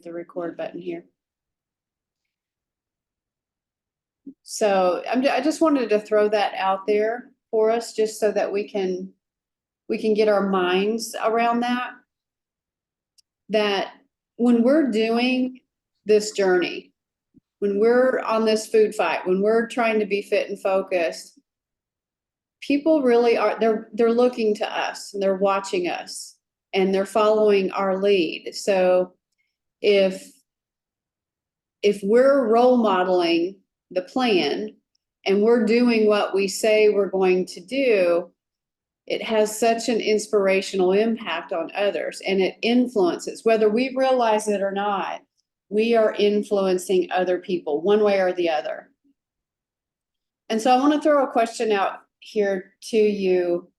the record button here. So I just wanted to throw that out there for us, just so that we can get our minds around that. That when we're doing this journey, when we're on this food fight, when we're trying to be fit and focused, people really are, they're looking to us and they're watching us and they're following our lead. So if we're role modeling the plan and we're doing what we say we're going to do, it has such an inspirational impact on others, and it influences, whether we realize it or not, we are influencing other people one way or the other. And so I want to throw a question out here to you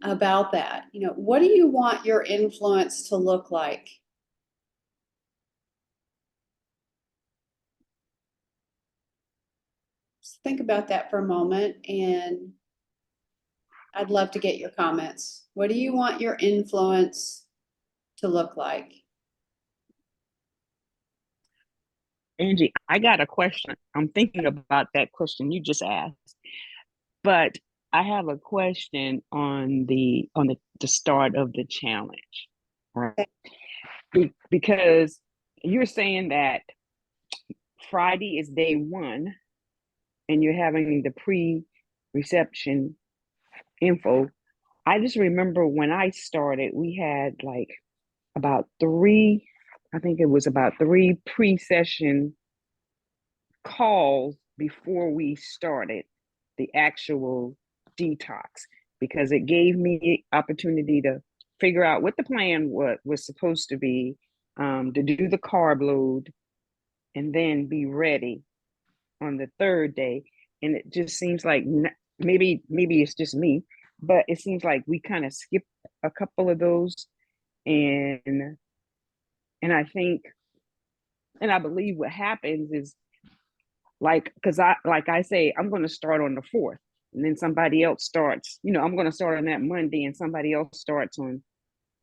about that. You know, what do you want your influence to look like? Just think about that for a moment, and I'd love to get your comments. What do you want your influence to look like? Angie, I got a question. I'm thinking about that question you just asked, but I have a question on the start of the challenge, right? Because you're saying that Friday is day one, and you're having the pre-reception info. I just remember when I started, we had like about three, I think it was about three pre-session calls before we started the actual detox, because it gave me opportunity to figure out what the plan was supposed to be, to do the carb load and then be ready on the third day. And it just seems like maybe it's just me, but it seems like we kind of skipped a couple of those. And I think, and I believe what happens is, like, because I say, I'm going to start on the 4th, and then somebody else starts, I'm going to start on that Monday and somebody else starts on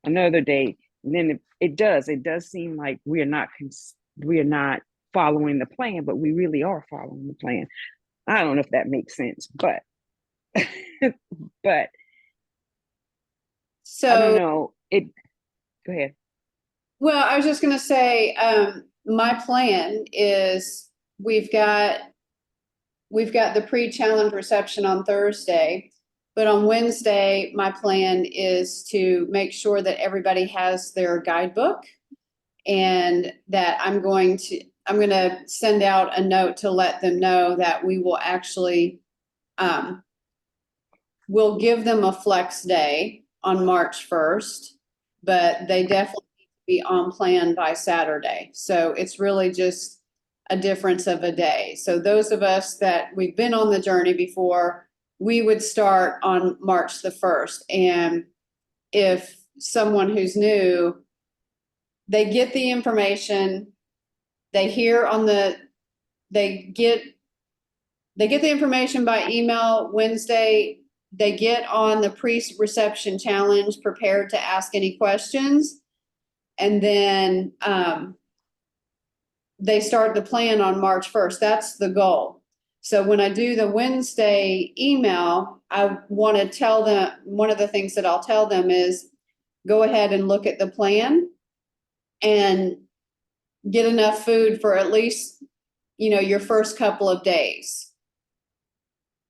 another day. And then it does seem like we are not following the plan, but we really are following the plan. I don't know if that makes sense, but but So I don't know. Go ahead. Well, I was just going to say, my plan is we've got the pre-challenge reception on Thursday, but on Wednesday, my plan is to make sure that everybody has their guidebook, and that I'm going to send out a note to let them know that we will actually, we'll give them a flex day on March 1st, but they definitely need to be on plan by Saturday. So it's really just a difference of a day. So those of us that we've been on the journey before, we would start on March the 1st. And if someone who's new, they get the information, they get the information by email Wednesday. They get on the pre-reception challenge prepared to ask any questions. And then they start the plan on March 1st. That's the goal. So when I do the Wednesday email, I want to tell them, one of the things that I'll tell them is, go ahead and look at the plan and get enough food for at least, your first couple of days.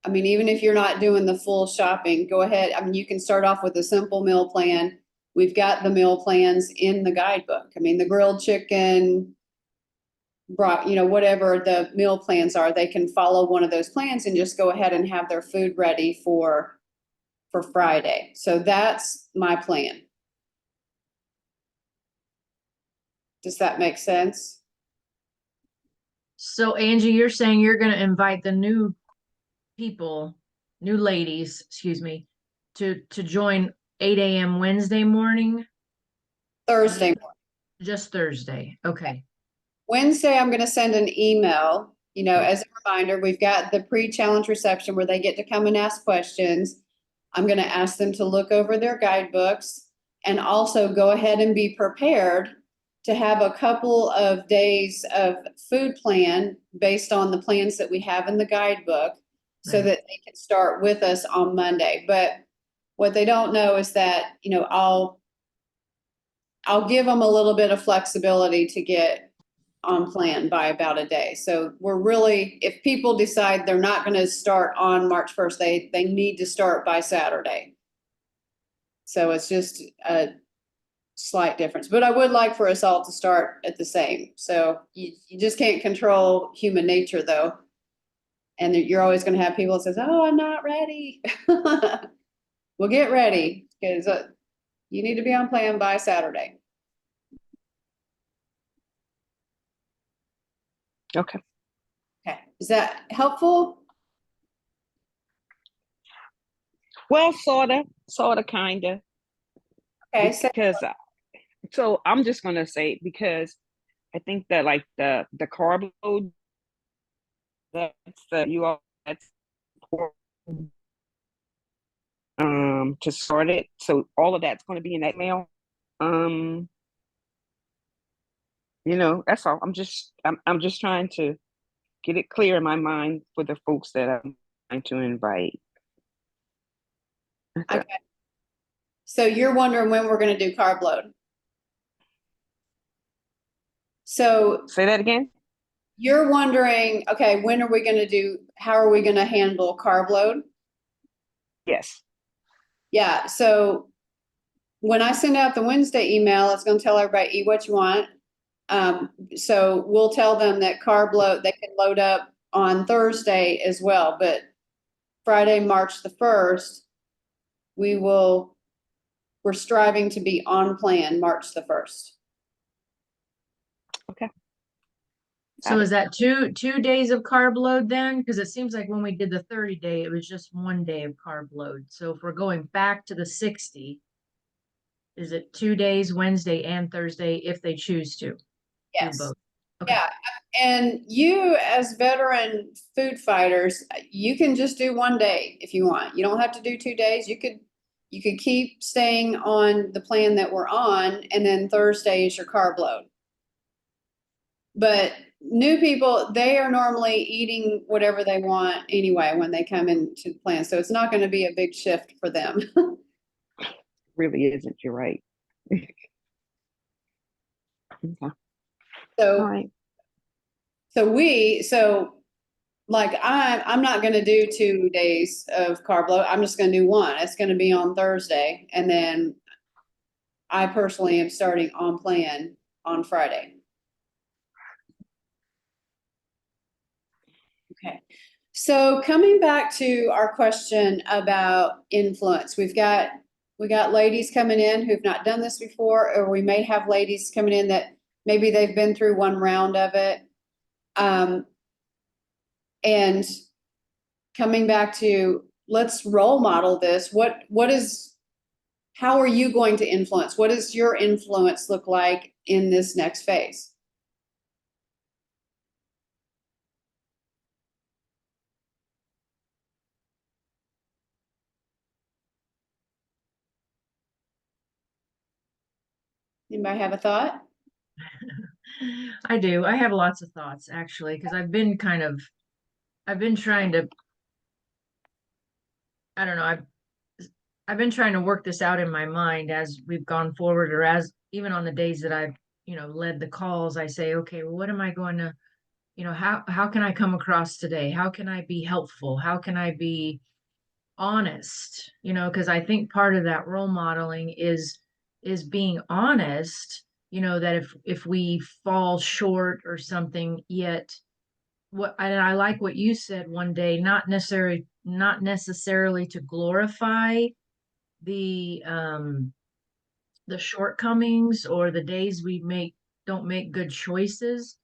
I mean, even if you're not doing the full shopping, go ahead. I mean, you can start off with a simple meal plan. We've got the meal plans in the guidebook. I mean, the grilled chicken, whatever the meal plans are, they can follow one of those plans and just go ahead and have their food ready for Friday. So that's my plan. Does that make sense? So Angie, you're saying you're going to invite the new ladies, excuse me, to join 8 a.m. Wednesday morning? Thursday morning. Just Thursday. Okay. Wednesday, I'm going to send an email, as a reminder. We've got the pre-challenge reception where they get to come and ask questions. I'm going to ask them to look over their guidebooks and also go ahead and be prepared to have a couple of days of food plan based on the plans that we have in the guidebook so Right. that they can start with us on Monday. But what they don't know is that, I'll give them a little bit of flexibility to get on plan by about a day. So we're really, if people decide they're not going to start on March 1st, they need to start by Saturday. So it's just a slight difference, but I would like for us all to start at the same. So you just can't control human nature though. And you're always going to have people that says, oh, I'm not ready. Well, get ready because you need to be on plan by Saturday. Okay. Okay. Is that helpful? Well, sorta, kinda. Okay. So Because so I'm just gonna say because I think that like the carb load that's you all that's important, to start it. So all of that's going to be in that mail. Um, that's all. I'm just trying to get it clear in my mind for the folks that I'm trying to invite. okay. So you're wondering when we're going to do carb load. So Say that again. you're wondering, okay, when are we going to do, how are we going to handle carb load? Yes. Yeah. So when I send out the Wednesday email, it's going to tell everybody, eat what you want. So we'll tell them that carb load, they can load up on Thursday as well, but Friday, March the 1st, we're striving to be on plan March the 1st. Okay. So is that two days of carb load then? Because it seems like when we did the 30-day, it was just 1 day of carb load. So if we're going back to the 60, is it 2 days, Wednesday and Thursday, if they choose to do Yes. both? Okay. Yeah. And you as veteran food fighters, you can just do 1 day if you want. You don't have to do 2 days. You could keep staying on the plan that we're on, and then Thursday is your carb load. But new people, they are normally eating whatever they want anyway when they come into the plan. So it's not going to be a big shift for them. Really isn't. You're right. Okay. All So, right. so like I'm not going to do 2 days of carb load. I'm just going to do one. It's going to be on Thursday. And then I personally am starting on plan on Friday. Okay. So coming back to our question about influence, we got ladies coming in who've not done this before, or we may have ladies coming in that maybe they've been through one round of it. And coming back to, let's role model this. How are you going to influence? What does your influence look like in this next phase? Anybody have a thought? I do. I have lots of thoughts actually, because I've been trying to, I don't know, I've been trying to work this out in my mind as we've gone forward, or as even on the days that I've, led the calls, I say, okay, well, what am I going to, how can I come across today? How can I be helpful? How can I be honest? Because I think part of that role modeling is being honest, that if we fall short or something, yet and I like what you said one day, not necessarily to glorify the the shortcomings or the days we don't make good choices,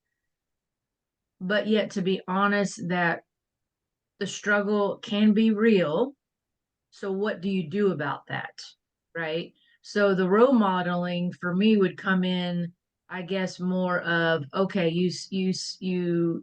but yet to be honest that the struggle can be real. So what do you do about that? Right? So the role modeling for me would come in, I guess, more of, okay, you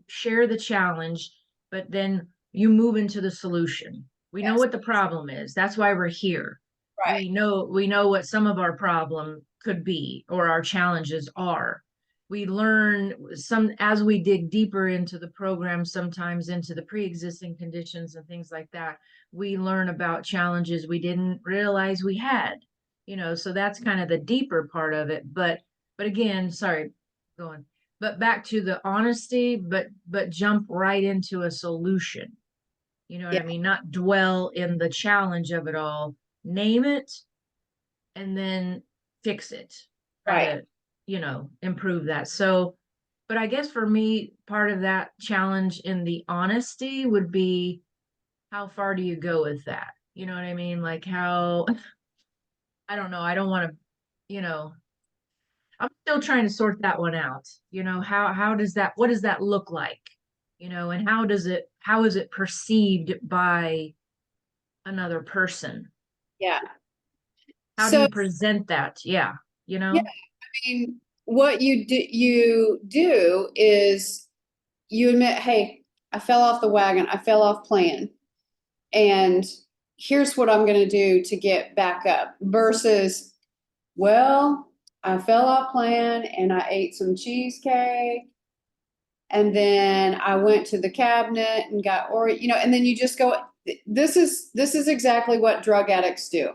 share the challenge, but then you move into the solution. We know Yes. what the problem is. That's why we're here. Right. We know what some of our problem could be or our challenges are. we learn some, as we dig deeper into the program, sometimes into the pre-existing conditions and things like that, we learn about challenges we didn't realize we had, so that's kind of the deeper part of it. But again, sorry, going, but back to the honesty, but jump right into a solution. You know what Yeah. I mean? Not dwell in the challenge of it all. Name it and then fix it. Try Right. to, improve that. So, but I guess for me, part of that challenge in the honesty would be, how far do you go with that? You know what I mean? Like how, I don't know. I don't want to, you know, I'm still trying to sort that one out. How does that, what does that look like? And how is it perceived by another person? Yeah. How do So, you present that? Yeah, you yeah, know? I mean, what you do is you admit, hey, I fell off the wagon, I fell off plan, and here's what I'm going to do to get back up versus, well, I fell off plan and I ate some cheesecake and then I went to the cabinet and got and then you just go, this is exactly what drug addicts do.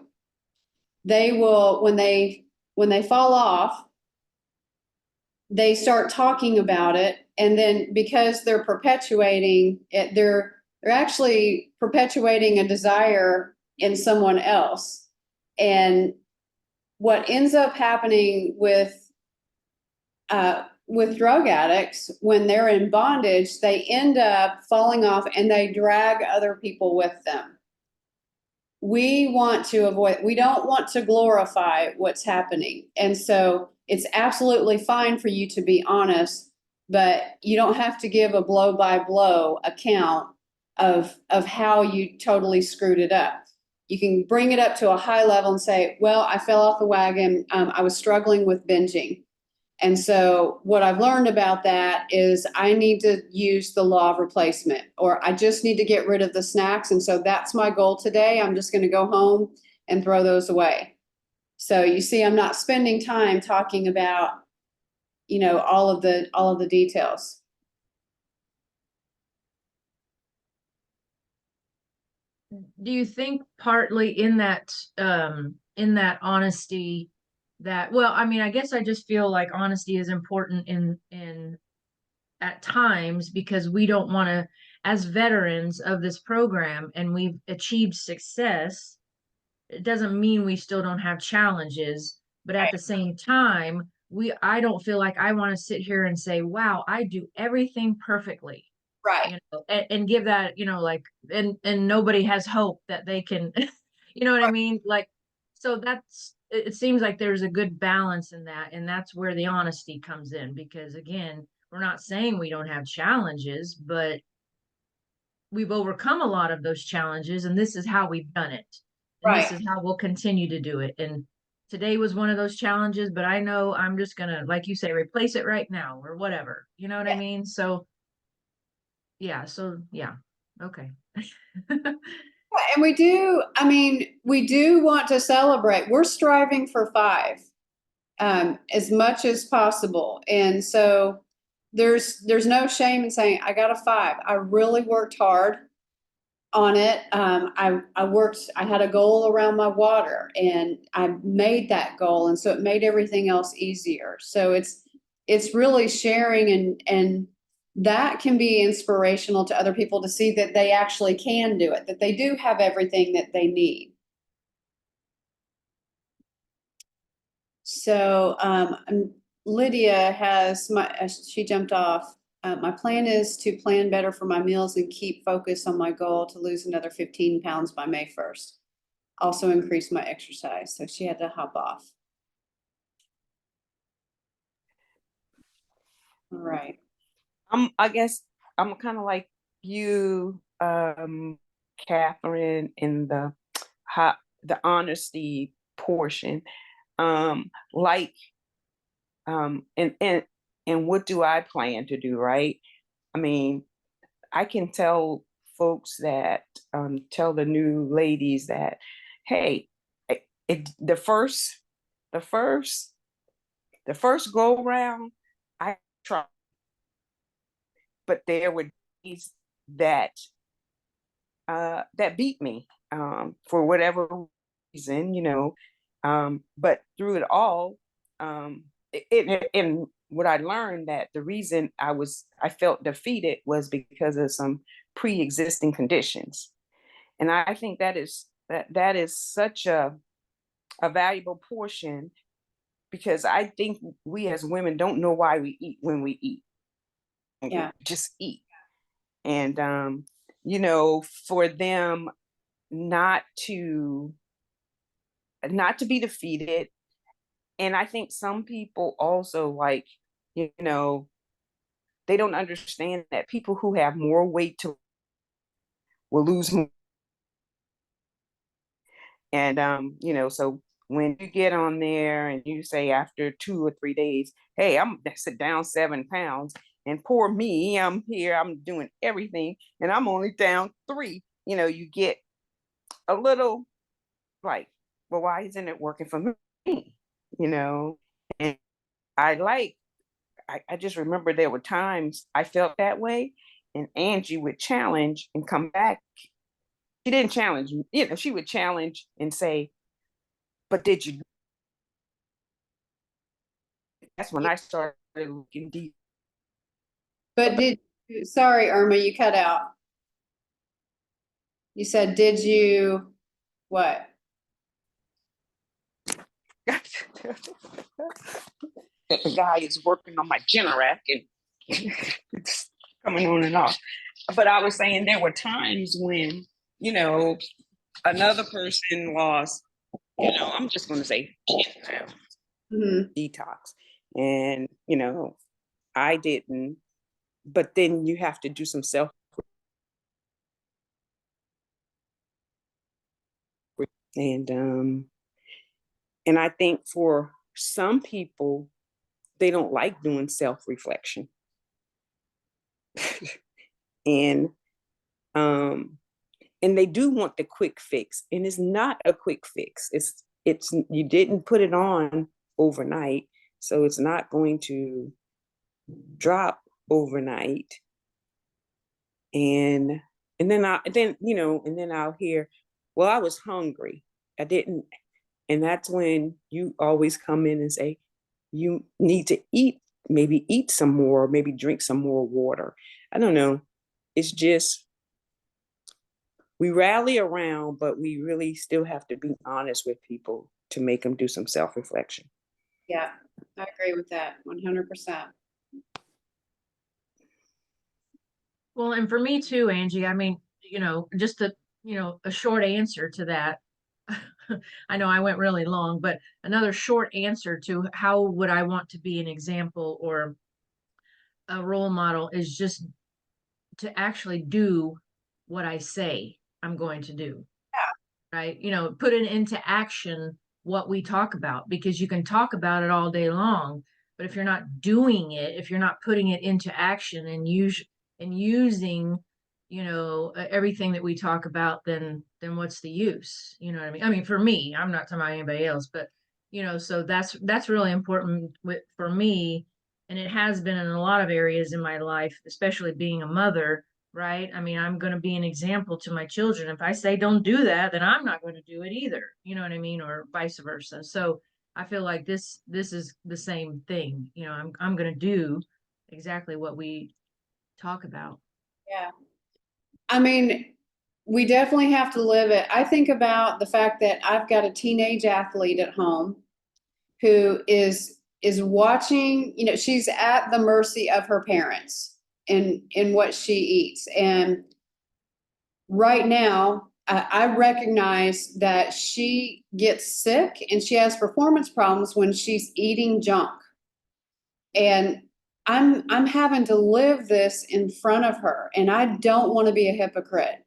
They will, when they fall off, they start talking about it, and then because they're perpetuating it, they're actually perpetuating a desire in someone else. And what ends up happening with drug addicts, when they're in bondage, they end up falling off and they drag other people with them. We don't want to glorify what's happening. And so it's absolutely fine for you to be honest, but you don't have to give a blow by blow account of how you totally screwed it up. You can bring it up to a high level and say, well, I fell off the wagon. I was struggling with binging. And so what I've learned about that is I need to use the law of replacement, or I just need to get rid of the snacks. And so that's my goal today. I'm just going to go home and throw those away. So you see, I'm not spending time talking about, all of the details. Do you think partly in that honesty that, well, I mean, I guess I just feel like honesty is important in at times, because we don't want to, as veterans of this program and we've achieved success, it doesn't mean we still don't have challenges, but at the same time, I don't feel like I want to sit here and say, wow, I do everything perfectly, Right. and give that, like, and nobody has hope that they can, you know what I mean? Like, so it seems like there's a good balance in that. And that's where the honesty comes in, because again, we're not saying we don't have challenges, but we've overcome a lot of those challenges, and this is how we've done it. And this Right. is how we'll continue to do it. And today was one of those challenges, but I know I'm just gonna, like you say, replace it right now or whatever. You know what I Yeah. mean? So yeah. Okay. And we do want to celebrate. We're striving for 5, as much as possible. And so there's no shame in saying, I got a 5. I really worked hard on it. I had a goal around my water and I made that goal. And so it made everything else easier. So it's really sharing, and that can be inspirational to other people to see that they actually can do it, that they do have everything that they need. So, Lydia she jumped off. My plan is to plan better for my meals and keep focus on my goal to lose another 15 pounds by May 1st. Also increase my exercise. So she had to hop off. All right. I guess I'm kind of like you, Catherine, in the honesty portion. Like, and what do I plan to do, right? I mean, I can tell folks that, tell the new ladies that, hey, the first go round, I tried, but there were days that that beat me for whatever reason, but through it all, and what I learned that the reason I felt defeated was because of some pre-existing conditions. And I think that is such a valuable portion, because I think we as women don't know why we eat when we eat. Yeah. Just eat. And for them not to be defeated. And I think some people also, like, they don't understand that people who have more weight to will lose more. And so when you get on there and you say after 2 or 3 days, hey, I'm down 7 pounds, and poor me, I'm here, I'm doing everything, and I'm only down 3, you get a little like, well, why isn't it working for me? And I just remember there were times I felt that way, and Angie would challenge and come back. She didn't challenge, she would challenge and say, but did you? That's when I started looking deep. But sorry, Irma, you cut out. You said, did you, what? The guy is working on my Generac and it's coming on and off. But I was saying there were times when, another person lost, I'm just going to say 10 pounds detox. And, I didn't. But then you have to do some self. And I think for some people, they don't like doing self-reflection. and they do want the quick fix, and it's not a quick fix. It's you didn't put it on overnight, so it's not going to drop overnight. And then I'll hear, well, I was hungry, I didn't. And that's when you always come in and say, you need to maybe eat some more, maybe drink some more water. I don't know. It's just, we rally around, but we really still have to be honest with people to make them do some self-reflection. Yeah, I agree with that 100%. Well, and for me too, Angie, I mean, just a short answer to that. I know I went really long, but another short answer to how would I want to be an example or a role model is just to actually do what I say I'm going to do. Yeah. Right. Put it into action what we talk about, because you can talk about it all day long, but if you're not doing it, if you're not putting it into action and using everything that we talk about, then what's the use? You know what I mean? I mean, for me, I'm not talking about anybody else, but so that's really important for me, and it has been in a lot of areas in my life, especially being a mother, right? I mean, I'm going to be an example to my children. If I say don't do that, then I'm not going to do it either. You know what I mean? Or vice versa. So I feel like this is the same thing. I'm going to do exactly what we talk about. Yeah. I mean, we definitely have to live it. I think about the fact that I've got a teenage athlete at home who is watching, she's at the mercy of her parents in what she eats. And right now, I recognize that she gets sick and she has performance problems when she's eating junk. And I'm having to live this in front of her, and I don't want to be a hypocrite.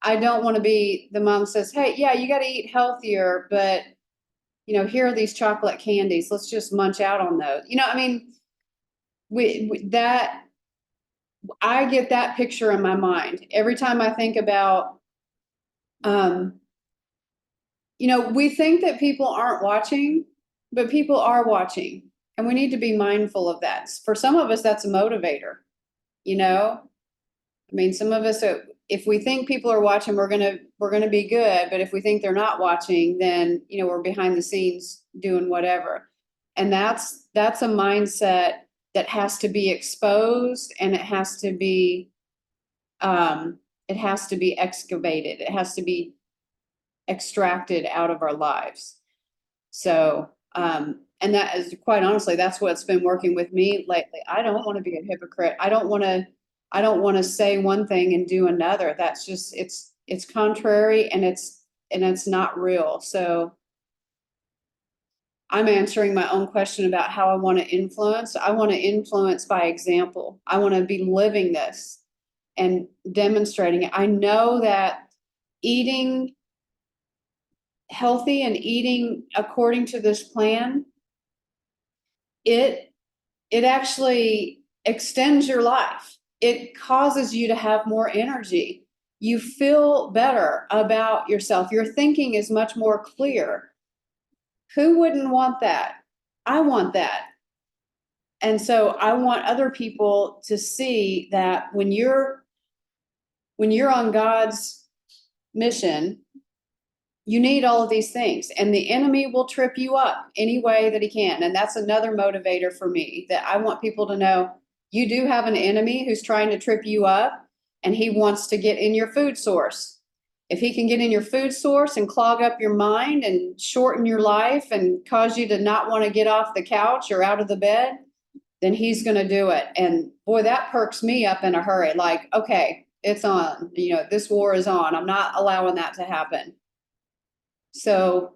I don't want to be the mom says, hey, yeah, you got to eat healthier, but here are these chocolate candies. Let's just munch out on those. I mean, that I get that picture in my mind every time I think about, we think that people aren't watching, but people are watching. And we need to be mindful of that. For some of us, that's a motivator, you know? I mean, some of us, if we think people are watching, we're gonna be good. But if we think they're not watching, then, you know, we're behind the scenes doing whatever. And that's a mindset that has to be exposed, and it has to be excavated. It has to be extracted out of our lives. So, and that is, quite honestly, that's what's been working with me lately. I don't want to be a hypocrite. I don't want to say one thing and do another. That's just, it's contrary, and it's not real. So I'm answering my own question about how I want to influence. I want to influence by example. I want to be living this and demonstrating it. I know that eating healthy and eating according to this plan, it actually extends your life. It causes you to have more energy. You feel better about yourself. Your thinking is much more clear. Who wouldn't want that? I want that. And so I want other people to see that when you're on God's mission, you need all of these things, and the enemy will trip you up any way that he can. And that's another motivator for me, that I want people to know you do have an enemy who's trying to trip you up, and he wants to get in your food source. If he can get in your food source and clog up your mind and shorten your life and cause you to not want to get off the couch or out of the bed, then he's going to do it. And boy, that perks me up in a hurry. Like, okay, it's on, you know, this war is on. I'm not allowing that to happen. So,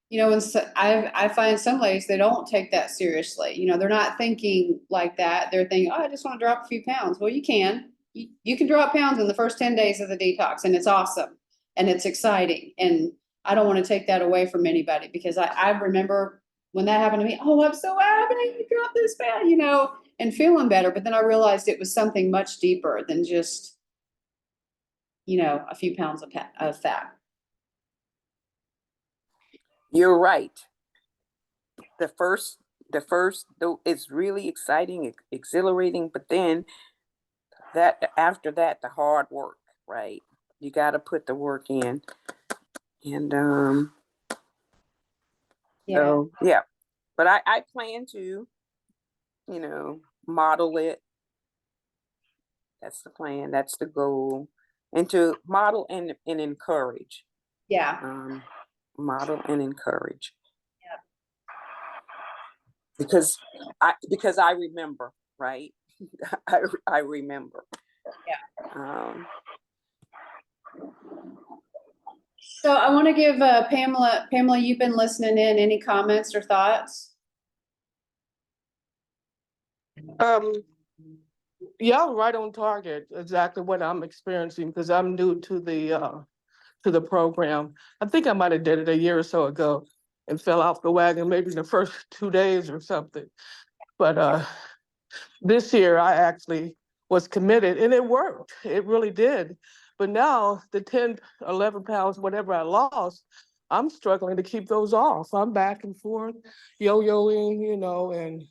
you know, I find some ladies, they don't take that seriously. You know, they're not thinking like that. They're thinking, oh, I just want to drop a few pounds. Well, you can. You can drop pounds in the first 10 days of the detox, and it's awesome and it's exciting. And I don't want to take that away from anybody, because I remember when that happened to me, oh, I'm so happy to drop this fat, you know, and feeling better. But then I realized it was something much deeper than just, you know, a few pounds of fat. You're right. The first, though, it's really exciting, exhilarating, but then after that, the hard work, right? You got to put the work in, and Yeah. so yeah. But I plan to, you know, model it. That's the plan. That's the goal, and to model and encourage. Yeah. Model and encourage. Yeah. Because I remember, right? I remember. Yeah. Um, So I want to give Pamela, you've been listening in. Any comments or thoughts? Yeah, right on target. Exactly what I'm experiencing, because I'm new to the program. I think I might have did it a year or so ago and fell off the wagon maybe in the first 2 days or something. But this year I actually was committed, and it worked. It really did. But now the 10, 11 pounds, whatever I lost, I'm struggling to keep those off. I'm back and forth, yo-yoing, you know, and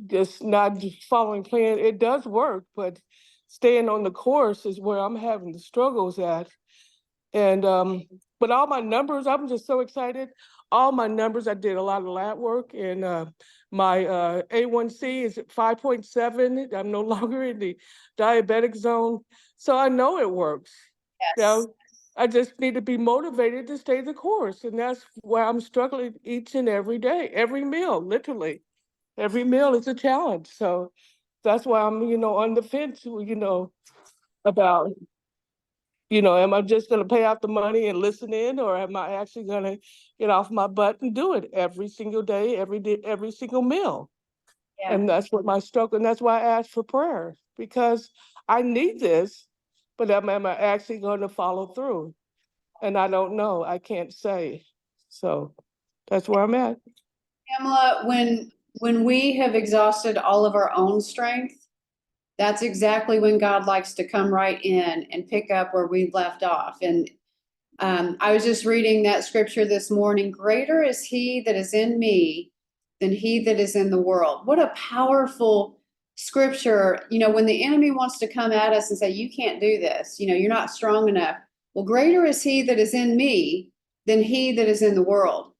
just not following plan. It does work, but staying on the course is where I'm having the struggles at. And but all my numbers, I'm just so excited. All my numbers, I did a lot of lab work, and my A1C is at 5.7. I'm no longer in the diabetic zone, so I know it works. Yes. You know, I just need to be motivated to stay the course, and that's why I'm struggling each and every day, every meal, literally. Every meal is a challenge. So that's why I'm, you know, on the fence, you know, about, you know, am I just going to pay out the money and listen in, or am I actually going to get off my butt and do it every single day, every single meal? Yeah. And that's what my struggle, and that's why I asked for prayer, because I need this, but am I actually going to follow through? And I don't know. I can't say. So that's where I'm at. Pamela, when we have exhausted all of our own strength, that's exactly when God likes to come right in and pick up where we left off. And I was just reading that scripture this morning. Greater is he that is in me than he that is in the world. What a powerful scripture. You know, when the enemy wants to come at us and say, you can't do this, you know, you're not strong enough. Well, greater is he that is in me than he that is in the world.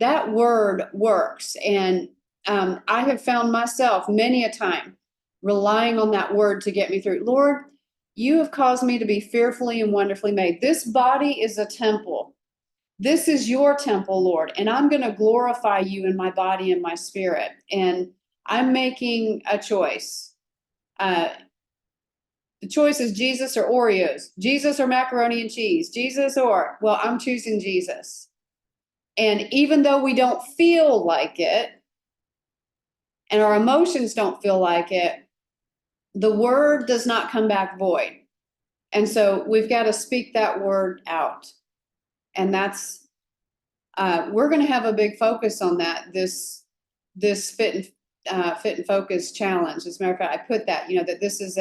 That word works. And I have found myself many a time relying on that word to get me through. Lord, you have caused me to be fearfully and wonderfully made. This body is a temple. This is your temple, Lord, and I'm going to glorify you in my body and my spirit. And I'm making a choice. The choice is Jesus or Oreos, Jesus or macaroni and cheese, Jesus or, well, I'm choosing Jesus. And even though we don't feel like it, and our emotions don't feel like it, the word does not come back void. And so we've got to speak that word out. And that's, we're going to have a big focus on that, this fit and focus challenge. As a matter of fact, I put that, you know, that this is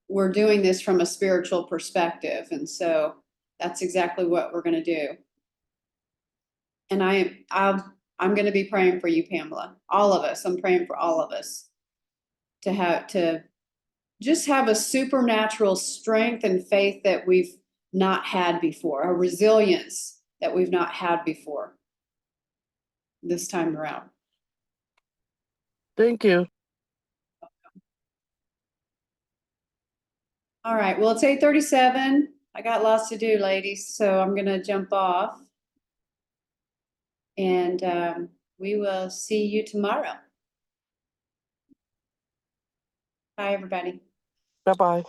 we're doing this from a spiritual perspective. And so that's exactly what we're going to do. And I'm going to be praying for you, Pamela, all of us. I'm praying for all of us to just have a supernatural strength and faith that we've not had before, a resilience that we've not had before this time around. Thank you. All right, well, it's 8:37. I got lots to do, ladies, so I'm gonna jump off. And we will see you tomorrow. Bye, everybody. Bye-bye.